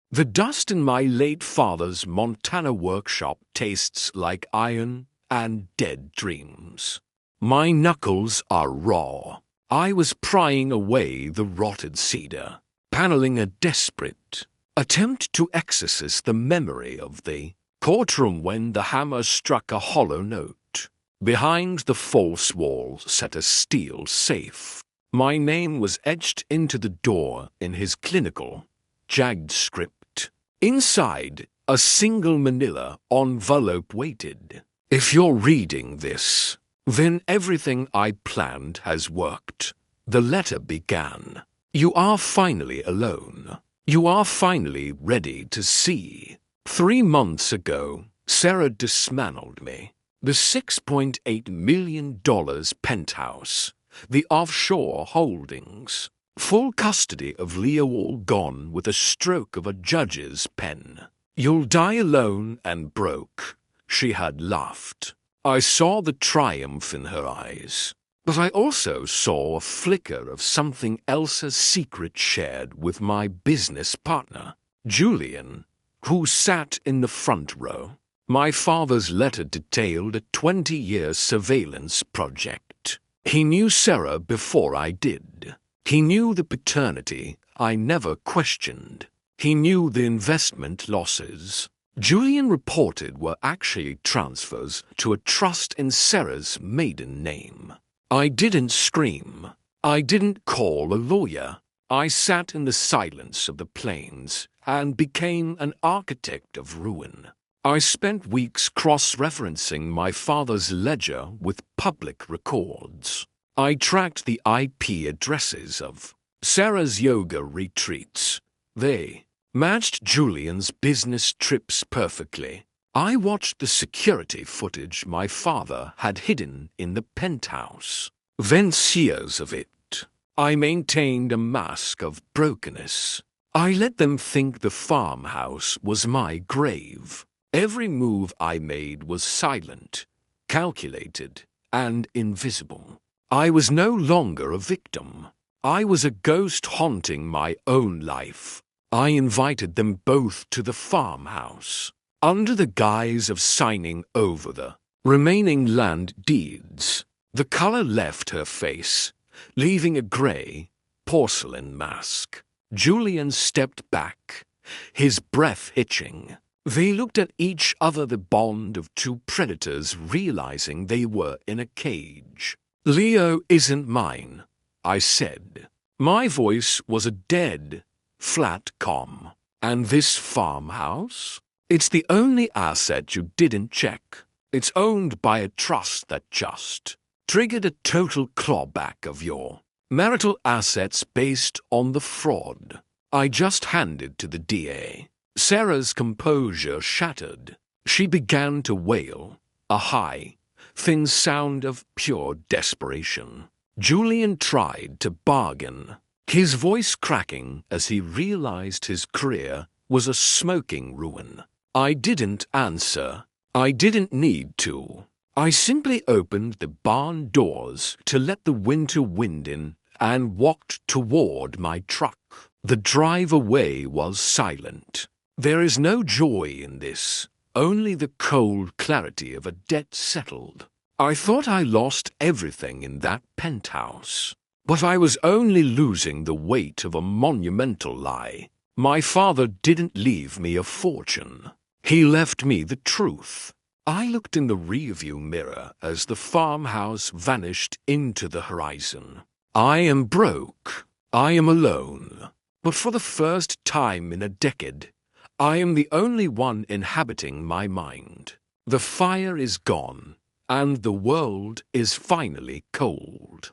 The dust in my late father's Montana workshop tastes like iron and dead dreams. My knuckles are raw. I was prying away the rotted cedar, paneling a desperate attempt to exorcise the memory of the courtroom when the hammer struck a hollow note. Behind the false wall sat a steel safe. My name was etched into the door in his clinical, jagged script. Inside, a single manila envelope waited. If you're reading this, then everything I planned has worked. The letter began. You are finally alone. You are finally ready to see. 3 months ago, Sarah dismantled me. The $6.8 million Penthouse, the offshore holdings, full custody of Leo all gone with a stroke of a judge's pen. You'll die alone and broke, she had laughed. I saw the triumph in her eyes, but I also saw a flicker of something else's secret shared with my business partner, Julian, who sat in the front row. My father's letter detailed a 20-year surveillance project. He knew Sarah before I did. He knew the paternity I never questioned. He knew the investment losses Julian reported were actually transfers to a trust in Sarah's maiden name. I didn't scream. I didn't call a lawyer. I sat in the silence of the plains and became an architect of ruin. I spent weeks cross-referencing my father's ledger with public records. I tracked the IP addresses of Sarah's yoga retreats. They matched Julian's business trips perfectly. I watched the security footage my father had hidden in the penthouse. Thence years of it. I maintained a mask of brokenness. I let them think the farmhouse was my grave. Every move I made was silent, calculated, and invisible. I was no longer a victim. I was a ghost haunting my own life. I invited them both to the farmhouse, under the guise of signing over the remaining land deeds. The color left her face, leaving a gray, porcelain mask. Julian stepped back, his breath hitching. They looked at each other, the bond of two predators realizing they were in a cage. "Leo isn't mine," I said. My voice was a dead, flat calm. "And this farmhouse? It's the only asset you didn't check. It's owned by a trust that just triggered a total clawback of your marital assets based on the fraud I just handed to the DA. Sarah's composure shattered. She began to wail, a high, thin sound of pure desperation. Julian tried to bargain, his voice cracking as he realized his career was a smoking ruin. I didn't answer. I didn't need to. I simply opened the barn doors to let the winter wind in and walked toward my truck. The drive away was silent. There is no joy in this, only the cold clarity of a debt settled. I thought I lost everything in that penthouse, but I was only losing the weight of a monumental lie. My father didn't leave me a fortune. He left me the truth. I looked in the rearview mirror as the farmhouse vanished into the horizon. I am broke. I am alone. But for the first time in a decade, I am the only one inhabiting my mind. The fire is gone, and the world is finally cold.